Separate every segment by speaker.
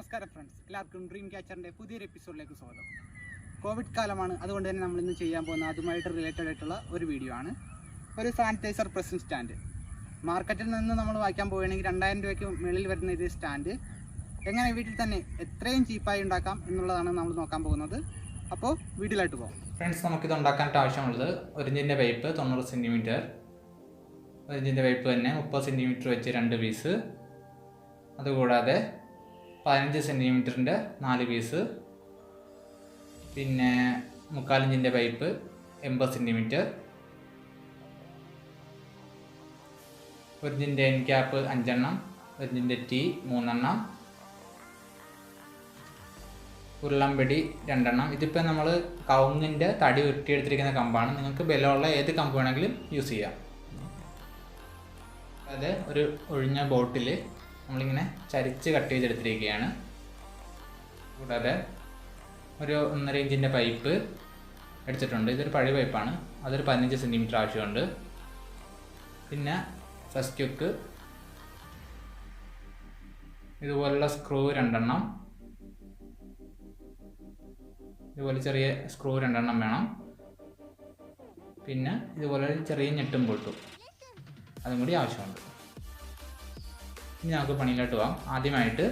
Speaker 1: നമസ്കാരം ഫ്രണ്ട്സ്, എല്ലാവർക്കും ഡ്രീം ക്യാച്ചറിൻ്റെ പുതിയൊരു എപ്പിസോഡിലേക്ക് സ്വാഗതം. കോവിഡ് കാലമാണ്, അതുകൊണ്ട് തന്നെ നമ്മളിന്ന് ചെയ്യാൻ പോകുന്ന അതുമായിട്ട് റിലേറ്റഡ് ആയിട്ടുള്ള ഒരു വീഡിയോ ആണ്. ഒരു സാനിറ്റൈസർ പ്രസൻറ്റ് സ്റ്റാൻഡ്. മാർക്കറ്റിൽ നിന്ന് നമ്മൾ വാങ്ങിക്കാൻ പോവുകയാണെങ്കിൽ 2000 രൂപയ്ക്ക് മുകളിൽ വരുന്ന ഇത് സ്റ്റാൻഡ് എങ്ങനെ വീട്ടിൽ തന്നെ എത്രയും ചീപ്പായി ഉണ്ടാക്കാം എന്നുള്ളതാണ് നമ്മൾ നോക്കാൻ പോകുന്നത്. അപ്പോൾ വീട്ടിലായിട്ട് പോകാം
Speaker 2: ഫ്രണ്ട്സ്. നമുക്കിത് ഉണ്ടാക്കാനായിട്ട് ആവശ്യമുള്ളത് 1 ഇഞ്ചിൻ്റെ പൈപ്പ് 90 സെൻറ്റിമീറ്റർ, 1 ഇഞ്ചിൻ്റെ പൈപ്പ് തന്നെ 30 സെൻറ്റിമീറ്റർ വെച്ച് 2 പീസ്, അതുകൂടാതെ 15 സെൻറ്റിമീറ്ററിൻ്റെ 4 പീസ്, പിന്നെ 3/4 ഇഞ്ചിൻ്റെ പൈപ്പ് 80 സെൻറ്റിമീറ്റർ, 1 ഇഞ്ചിൻ്റെ എൻ ക്യാപ്പ് 5 എണ്ണം, 1 ഇഞ്ചിൻ്റെ ടീ 3 എണ്ണം, ഉരുളമ്പടി 2 എണ്ണം. ഇതിപ്പോൾ നമ്മൾ കവുങ്ങിൻ്റെ തടി ഉരുട്ടിയെടുത്തിരിക്കുന്ന കമ്പാണ്. നിങ്ങൾക്ക് ബലമുള്ള ഏത് കമ്പ് വേണമെങ്കിലും യൂസ് ചെയ്യാം. അത് ഒരു ഒഴിഞ്ഞ ബോട്ടിൽ നമ്മളിങ്ങനെ ചരിച്ച് കട്ട് ചെയ്തെടുത്തിരിക്കുകയാണ്. കൂടാതെ ഒരു 1.5 ഇഞ്ചിൻ്റെ പൈപ്പ് എടുത്തിട്ടുണ്ട്. ഇതൊരു പഴയ പൈപ്പാണ്, അതൊരു 15 സെൻറ്റിമീറ്റർ ആവശ്യമുണ്ട്. പിന്നെ ഫസ്റ്റ് ഹുക്ക്, ഇതുപോലുള്ള സ്ക്രൂ 2 എണ്ണം, ഇതുപോലെ ചെറിയ സ്ക്രൂ 2 എണ്ണം വേണം. പിന്നെ ഇതുപോലെ ചെറിയ ഞെട്ടും പൊട്ടും അതും കൂടി ആവശ്യമുണ്ട്. ഇനി നമുക്ക് പണിയിലോട്ട് പോകാം. ആദ്യമായിട്ട്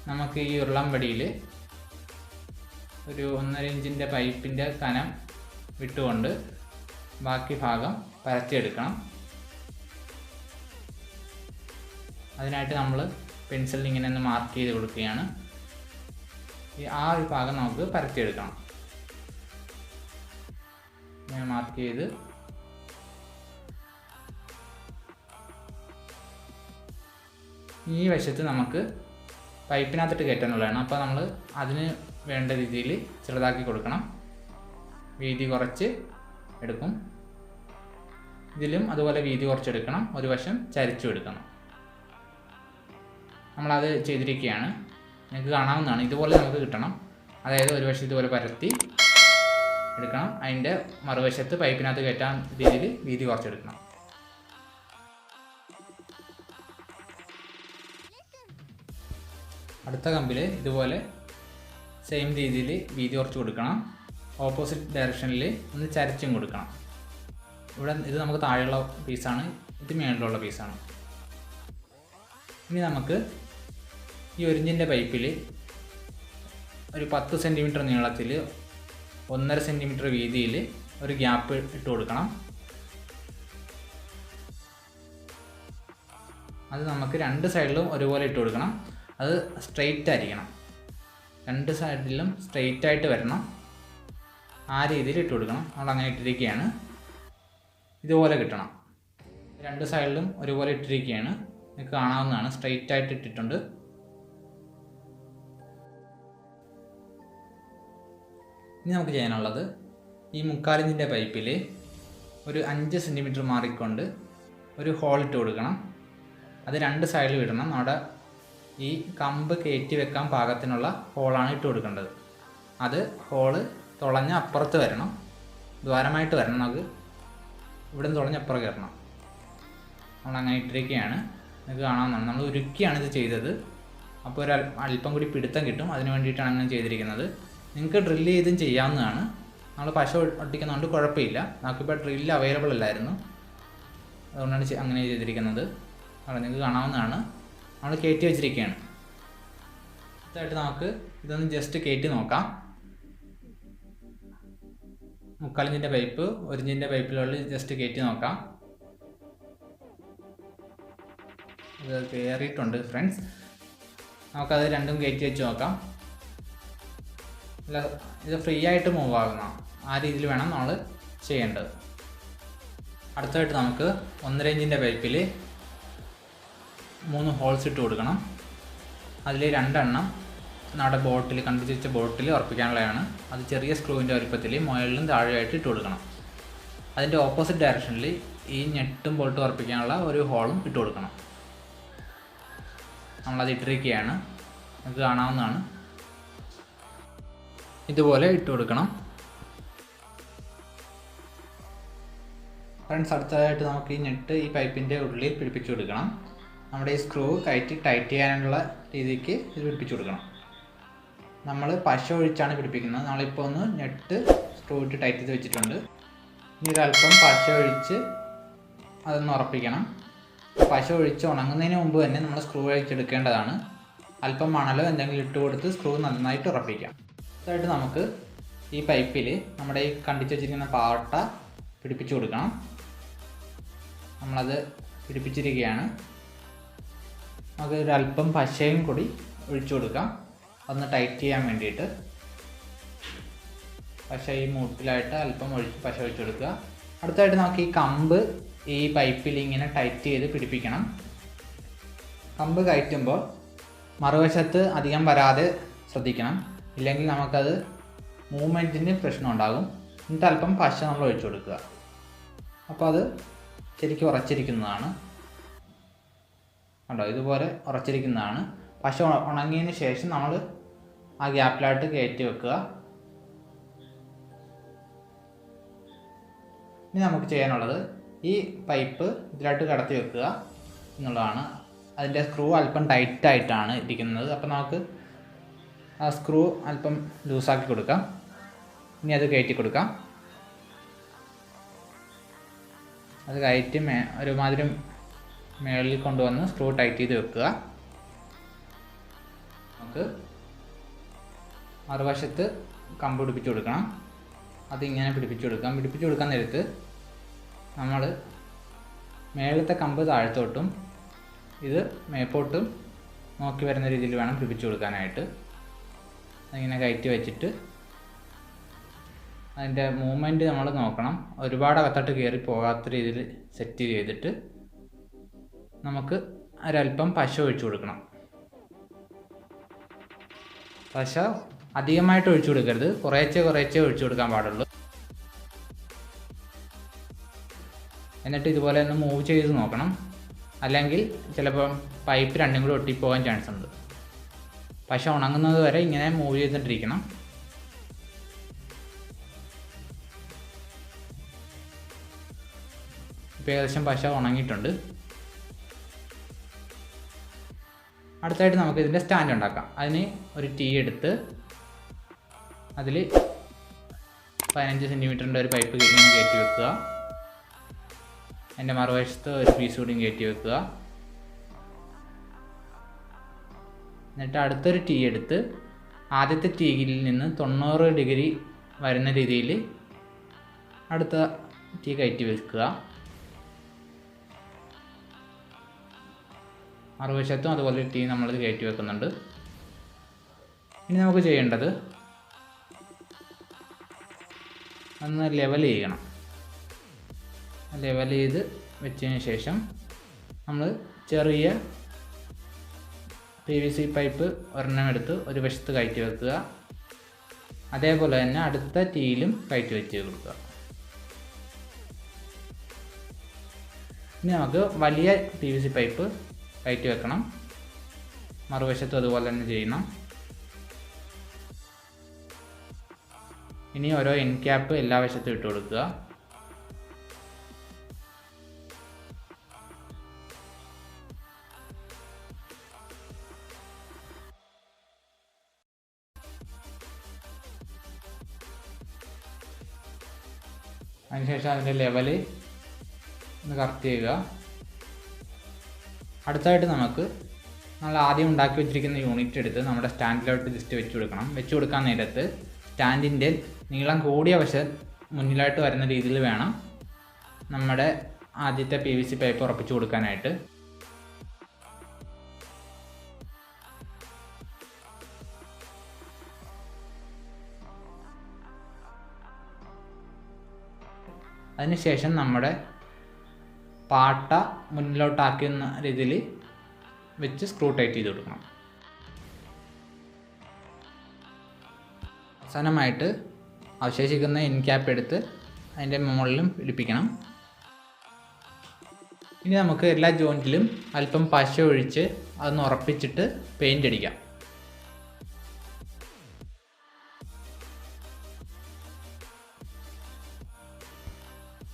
Speaker 2: നമുക്ക് ഈ ഉരുളമ്പടിയിൽ ഒരു 1.5 ഇഞ്ചിൻ്റെ പൈപ്പിൻ്റെ കനം വിട്ടുകൊണ്ട് ബാക്കി ഭാഗം പരത്തിയെടുക്കണം. അതിനായിട്ട് നമ്മൾ പെൻസിലിൽ ഇങ്ങനെ ഒന്ന് മാർക്ക് ചെയ്ത് കൊടുക്കുകയാണ്. ആ ഒരു ഭാഗം നമുക്ക് പരത്തിയെടുക്കണം. ഇങ്ങനെ മാർക്ക് ചെയ്ത് ഈ വശത്ത് നമുക്ക് പൈപ്പിനകത്തിട്ട് കയറ്റാനുള്ളതാണ്. അപ്പോൾ നമ്മൾ അതിന് വേണ്ട രീതിയിൽ ചെറുതാക്കി കൊടുക്കണം. വീതി കുറച്ച് എടുക്കും. ഇതിലും അതുപോലെ വീതി കുറച്ചെടുക്കണം. ഒരു വശം ചരിച്ചും എടുക്കണം. നമ്മളത് ചെയ്തിരിക്കുകയാണ്. നിങ്ങൾക്ക് കാണാവുന്നതാണ്. ഇതുപോലെ നമുക്ക് കിട്ടണം. അതായത് ഒരു വശം ഇതുപോലെ പരത്തി എടുക്കണം. അതിൻ്റെ മറുവശത്ത് പൈപ്പിനകത്ത് കയറ്റാൻ രീതിയിൽ വീതി കുറച്ചെടുക്കണം. അടുത്ത കമ്പിൽ ഇതുപോലെ സെയിം രീതിയിൽ വീതി കുറച്ച് കൊടുക്കണം. ഓപ്പോസിറ്റ് ഡയറക്ഷനിൽ ഒന്ന് ചരിച്ചും കൊടുക്കണം. ഇത് നമുക്ക് താഴെയുള്ള പീസാണ്, ഇത് മേളിലുള്ള പീസാണ്. ഇനി നമുക്ക് ഈ 1 ഇഞ്ചിൻ്റെ പൈപ്പിൽ ഒരു 10 സെൻറ്റിമീറ്റർ നീളത്തിൽ 1.5 സെൻറ്റിമീറ്റർ വീതിയിൽ ഒരു ഗ്യാപ്പ് ഇട്ട് കൊടുക്കണം. അത് നമുക്ക് 2 സൈഡിലും ഒരുപോലെ ഇട്ട് കൊടുക്കണം. അത് സ്ട്രെയിറ്റ് ആയിരിക്കണം. 2 സൈഡിലും സ്ട്രെയിറ്റ് ആയിട്ട് വരണം. ആ രീതിയിൽ ഇട്ട് കൊടുക്കണം. നമ്മൾ അങ്ങനെ ഇട്ടിരിക്കുകയാണ്. ഇതുപോലെ കിട്ടണം. 2 സൈഡിലും ഒരുപോലെ ഇട്ടിരിക്കുകയാണ്. നിങ്ങൾക്ക് കാണാവുന്നതാണ്. സ്ട്രെയിറ്റ് ആയിട്ട് ഇട്ടിട്ടുണ്ട്. ഇനി നമുക്ക് ചെയ്യാനുള്ളത് ഈ 3/4 ഇഞ്ചിൻ്റെ പൈപ്പിൽ ഒരു 5 സെൻറ്റിമീറ്റർ മാറിക്കൊണ്ട് ഒരു ഹോൾ ഇട്ട് കൊടുക്കണം. അത് 2 സൈഡിൽ ഇടണം. അവിടെ ഈ കമ്പ് കയറ്റി വെക്കാൻ പാകത്തിനുള്ള ഹോളാണ് ഇട്ട് കൊടുക്കേണ്ടത്. അത് ഹോള് തുളഞ്ഞ അപ്പുറത്ത് വരണം, ദ്വാരമായിട്ട് വരണം. നമുക്ക് ഇവിടെ നിന്ന് തുളഞ്ഞ അപ്പുറം കയറണം. നമ്മളങ്ങനെ ഇട്ടിരിക്കുകയാണ്. നിങ്ങൾക്ക് കാണാവുന്നതാണ്. നമ്മൾ ഉരുക്കിയാണ് ഇത് ചെയ്തത്. അപ്പോൾ ഒരു അല്പം കൂടി പിടുത്തം കിട്ടും. അതിന് വേണ്ടിയിട്ടാണ് അങ്ങനെ ചെയ്തിരിക്കുന്നത്. നിങ്ങൾക്ക് ഡ്രില്ല് ചെയ്തും ചെയ്യാവുന്നതാണ്. നമ്മൾ പശ ഒട്ടിക്കുന്നതുകൊണ്ട് കുഴപ്പമില്ല. നമുക്കിപ്പോൾ ഡ്രില്ല് അവൈലബിൾ അല്ലായിരുന്നു, അതുകൊണ്ടാണ് അങ്ങനെ ചെയ്തിരിക്കുന്നത്. അവിടെ നിങ്ങൾക്ക് കാണാവുന്നതാണ്. നമ്മൾ കയറ്റി വെച്ചിരിക്കുകയാണ്. അടുത്തായിട്ട് നമുക്ക് ഇതൊന്ന് ജസ്റ്റ് കയറ്റി നോക്കാം. 3/4 ഇഞ്ചിൻ്റെ പൈപ്പ് 1 ഇഞ്ചിൻ്റെ പൈപ്പിലുള്ള ജസ്റ്റ് കയറ്റി നോക്കാം. ഇത് കയറിയിട്ടുണ്ട് ഫ്രണ്ട്സ്. നമുക്കത് രണ്ടും കയറ്റി വെച്ച് നോക്കാം. അല്ല, ഇത് ഫ്രീ ആയിട്ട് മൂവ് ആകുന്ന ആ രീതിയിൽ വേണം നമ്മൾ ചെയ്യേണ്ടത്. അടുത്തായിട്ട് നമുക്ക് 1.5 ഇഞ്ചിൻ്റെ പൈപ്പിൽ 3 ഹോൾസ് ഇട്ട് കൊടുക്കണം. അതിൽ 2 എണ്ണം നമ്മുടെ ബോട്ടിൽ കണ്ടിച്ച് വെച്ച ബോട്ടിൽ ഉറപ്പിക്കാനുള്ളതാണ്. അത് ചെറിയ സ്ക്രൂവിൻ്റെ വലുപ്പത്തിൽ മുകളിലും താഴെയായിട്ട് ഇട്ട് കൊടുക്കണം. അതിൻ്റെ ഓപ്പോസിറ്റ് ഡയറക്ഷനിൽ ഈ ഞെട്ടും ബോൾട്ടും ഉറപ്പിക്കാനുള്ള ഒരു ഹോളും ഇട്ട് കൊടുക്കണം. നമ്മളത് ഇട്ടിരിക്കുകയാണ്. നമുക്ക് കാണാവുന്നതാണ്. ഇതുപോലെ ഇട്ട് കൊടുക്കണം. ഫ്രണ്ട്സ്, അടുത്തതായിട്ട് നമുക്ക് ഈ നെറ്റ് ഈ പൈപ്പിൻ്റെ ഉള്ളിൽ പിടിപ്പിച്ച് കൊടുക്കണം. നമ്മുടെ ഈ സ്ക്രൂ കയറ്റി ടൈറ്റ് ചെയ്യാനുള്ള രീതിക്ക് ഇത് പിടിപ്പിച്ചു കൊടുക്കണം. നമ്മൾ പശ ഒഴിച്ചാണ് പിടിപ്പിക്കുന്നത്. നമ്മളിപ്പോൾ ഒന്ന് നെറ്റ് സ്ക്രൂ ഇട്ട് ടൈറ്റ് ചെയ്ത് വെച്ചിട്ടുണ്ട്. ഇനി ഒരല്പം പശ ഒഴിച്ച് അതൊന്ന് ഉറപ്പിക്കണം. പശ ഒഴിച്ച് ഉണങ്ങുന്നതിന് മുമ്പ് തന്നെ നമ്മൾ സ്ക്രൂ അഴിച്ചെടുക്കേണ്ടതാണ്. അല്പം മണലോ എന്തെങ്കിലും ഇട്ട് കൊടുത്ത് സ്ക്രൂ നന്നായിട്ട് ഉറപ്പിക്കാം. അതായിട്ട് നമുക്ക് ഈ പൈപ്പിൽ നമ്മുടെ ഈ കണ്ടിച്ച് വെച്ചിരിക്കുന്ന പാട്ട പിടിപ്പിച്ചു കൊടുക്കണം. നമ്മളത് പിടിപ്പിച്ചിരിക്കുകയാണ്. നമുക്ക് ഒരല്പം പശയും കൂടി ഒഴിച്ചു കൊടുക്കാം, ഒന്ന് ടൈറ്റ് ചെയ്യാൻ വേണ്ടിയിട്ട്. പശ ഈ മൂട്ടിലായിട്ട് അല്പം പശ ഒഴിച്ചു കൊടുക്കുക. അടുത്തായിട്ട് നമുക്ക് ഈ കമ്പ് ഈ പൈപ്പിൽ ഇങ്ങനെ ടൈറ്റ് ചെയ്ത് പിടിപ്പിക്കണം. കമ്പ് കയറ്റുമ്പോൾ മറുവശത്ത് അധികം വരാതെ ശ്രദ്ധിക്കണം, ഇല്ലെങ്കിൽ നമുക്കത് മൂവ്മെൻറ്റിന് പ്രശ്നം ഉണ്ടാകും. എന്നിട്ട് അല്പം പശ നമ്മൾ ഒഴിച്ചു കൊടുക്കുക. അപ്പോൾ അത് ശരിക്കും ഉറച്ചിരിക്കുന്നതാണ്. കണ്ടോ, ഇതുപോലെ ഉറച്ചിരിക്കുന്നതാണ്. പശ ഉണങ്ങിയതിന് ശേഷം നമ്മൾ ആ ഗ്യാപ്പിലായിട്ട് കയറ്റി വെക്കുക. ഇനി നമുക്ക് ചെയ്യാനുള്ളത് ഈ പൈപ്പ് ഇതിലായിട്ട് കടത്തി വെക്കുക എന്നുള്ളതാണ്. അതിൻ്റെ സ്ക്രൂ അല്പം ടൈറ്റായിട്ടാണ് ഇരിക്കുന്നത്. അപ്പോൾ നമുക്ക് ആ സ്ക്രൂ അല്പം ലൂസാക്കി കൊടുക്കാം. ഇനി അത് കയറ്റി കൊടുക്കാം. അത് കയറ്റി ഒരുമാതിരി മേളിൽ കൊണ്ടുവന്ന് സ്ക്രൂ ടൈറ്റ് ചെയ്ത് വെക്കുക. നമുക്ക് മറുവശത്ത് കമ്പ് പിടിപ്പിച്ച് കൊടുക്കണം. അതിങ്ങനെ പിടിപ്പിച്ച് കൊടുക്കാം. പിടിപ്പിച്ച് കൊടുക്കാൻ നേരത്ത് നമ്മൾ മേളത്തെ കമ്പ് താഴത്തോട്ടും ഇത് മേപ്പോട്ടും നോക്കി വരുന്ന രീതിയിൽ വേണം പിടിപ്പിച്ച് കൊടുക്കാനായിട്ട്. അതിങ്ങനെ കയറ്റി വെച്ചിട്ട് അതിൻ്റെ മൂവ്മെൻറ്റ് നമ്മൾ നോക്കണം. ഒരുപാട് അകത്തോട്ട് കയറി പോകാത്ത രീതിയിൽ സെറ്റ് ചെയ്തിട്ട് നമുക്ക് ഒരല്പം പശ ഒഴിച്ചു കൊടുക്കണം. പശ അധികമായിട്ട് ഒഴിച്ചു കൊടുക്കരുത്, കുറേച്ചേ ഒഴിച്ചു കൊടുക്കാൻ പാടുള്ളൂ. എന്നിട്ട് ഇതുപോലെ ഒന്ന് മൂവ് ചെയ്ത് നോക്കണം, അല്ലെങ്കിൽ ചിലപ്പോൾ പൈപ്പ് രണ്ടും കൂടി ഒട്ടിപ്പോകാൻ ചാൻസ് ഉണ്ട്. പശ ഉണങ്ങുന്നത് വരെ ഇങ്ങനെ മൂവ് ചെയ്തിട്ടിരിക്കണം. ഇപ്പോൾ ഏകദേശം പശ ഉണങ്ങിയിട്ടുണ്ട്. അടുത്തായിട്ട് നമുക്ക് ഇതിൻ്റെ സ്റ്റാൻഡ് ഉണ്ടാക്കാം. അതിന് ഒരു ടീ എടുത്ത് അതിൽ 15 സെൻറ്റിമീറ്ററിൻ്റെ ഒരു പൈപ്പ് ഇങ്ങനെ കയറ്റി വെക്കുക. അതിൻ്റെ മറുവശത്ത് ഒരു പീസ് കൂടിയും കയറ്റി വെക്കുക. എന്നിട്ട് അടുത്തൊരു ടീ എടുത്ത് ആദ്യത്തെ ടീയിൽ നിന്ന് 90 ഡിഗ്രി വരുന്ന രീതിയിൽ അടുത്ത ടീ കയറ്റി വെക്കുക. മറുവശത്തും അതുപോലെ ടീ നമ്മളത് കയറ്റി വെക്കുന്നുണ്ട്. ഇനി നമുക്ക് ചെയ്യേണ്ടത് ഒന്ന് ലെവൽ ചെയ്യണം. ലെവൽ ചെയ്ത് വെച്ചതിന് ശേഷം നമ്മൾ ചെറിയ PVC പൈപ്പ് ഒരെണ്ണം എടുത്ത് ഒരു വശത്ത് കയറ്റി വെക്കുക. അതേപോലെ തന്നെ അടുത്ത ടീയിലും കയറ്റി വെച്ച് കൊടുക്കുക. ഇനി നമുക്ക് വലിയ PVC പൈപ്പ് കയറ്റി വെക്കണം. മറുവശത്തും അതുപോലെ തന്നെ ചെയ്യണം. ഇനി ഓരോ എൻ ക്യാപ്പ് എല്ലാ വശത്തും ഇട്ട് കൊടുക്കുക. അതിനുശേഷം അതിൻ്റെ ലെവല് ഒന്ന് കറക്റ്റ് ചെയ്യുക. അടുത്തായിട്ട് നമുക്ക് നമ്മൾ ആദ്യം ഉണ്ടാക്കി വെച്ചിരിക്കുന്ന യൂണിറ്റ് എടുത്ത് നമ്മുടെ സ്റ്റാൻഡിലോട്ട് ജസ്റ്റ് വെച്ച് കൊടുക്കണം. വെച്ച് കൊടുക്കാൻ നേരത്ത് സ്റ്റാൻഡിൻ്റെ നീളം കൂടിയ വശം മുന്നിലായിട്ട് വരുന്ന രീതിയിൽ വേണം നമ്മുടെ ആദ്യത്തെ PVC പൈപ്പ് ഉറപ്പിച്ചു കൊടുക്കാനായിട്ട്. അതിനുശേഷം നമ്മുടെ പാട്ട മുന്നിലോട്ടാക്കുന്ന രീതിയിൽ വെച്ച് സ്ക്രൂ ടൈറ്റ് ചെയ്ത് കൊടുക്കണം. അവസാനമായിട്ട് അവശേഷിക്കുന്ന എൻ ക്യാപ്പ് എടുത്ത് അതിൻ്റെ മുകളിലും പിടിപ്പിക്കണം. ഇനി നമുക്ക് എല്ലാ ജോയിൻറ്റിലും അല്പം പശ ഒഴിച്ച് അതൊന്ന് ഉറപ്പിച്ചിട്ട് പെയിൻ്റ് അടിക്കാം.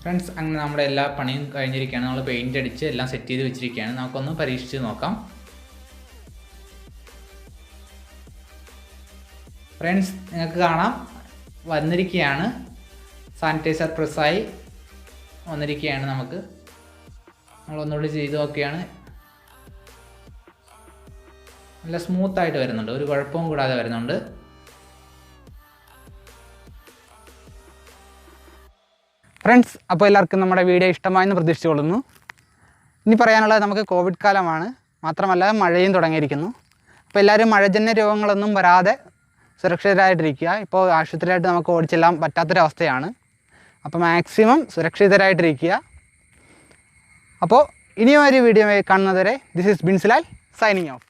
Speaker 2: ഫ്രണ്ട്സ്, അങ്ങനെ നമ്മുടെ എല്ലാ പണിയും കഴിഞ്ഞിരിക്കുകയാണ്. നമ്മൾ പെയിൻ്റ് അടിച്ച് എല്ലാം സെറ്റ് ചെയ്ത് വെച്ചിരിക്കുകയാണ്. നമുക്കൊന്ന് പരീക്ഷിച്ച് നോക്കാം. ഫ്രണ്ട്സ്, നിങ്ങൾക്ക് കാണാം വന്നിരിക്കുകയാണ്. സാനിറ്റൈസർ പ്രസ്സായി വന്നിരിക്കുകയാണ്. നമ്മളൊന്നുകൂടി ചെയ്ത് നോക്കുകയാണ്. നല്ല സ്മൂത്തായിട്ട് വരുന്നുണ്ട്, ഒരു കുഴപ്പവും കൂടാതെ വരുന്നുണ്ട്.
Speaker 1: ഫ്രണ്ട്സ്, അപ്പോൾ എല്ലാവർക്കും നമ്മുടെ വീഡിയോ ഇഷ്ടമായെന്ന് പ്രതീക്ഷിച്ചുകൊള്ളുന്നു. ഇനി പറയാനുള്ളത്, നമുക്ക് കോവിഡ് കാലമാണ്, മാത്രമല്ല മഴയും തുടങ്ങിയിരിക്കുന്നു. അപ്പോൾ എല്ലാവരും മഴജന്യ രോഗങ്ങളൊന്നും വരാതെ സുരക്ഷിതരായിട്ടിരിക്കുക. ഇപ്പോൾ ആശുപത്രിയായിട്ട് നമുക്ക് ഓടിച്ചെല്ലാൻ പറ്റാത്തൊരവസ്ഥയാണ്. അപ്പോൾ മാക്സിമം സുരക്ഷിതരായിട്ടിരിക്കുക. അപ്പോൾ ഇനിയും ഒരു വീഡിയോ കാണുന്നതുവരെ this is Binsilal signing of.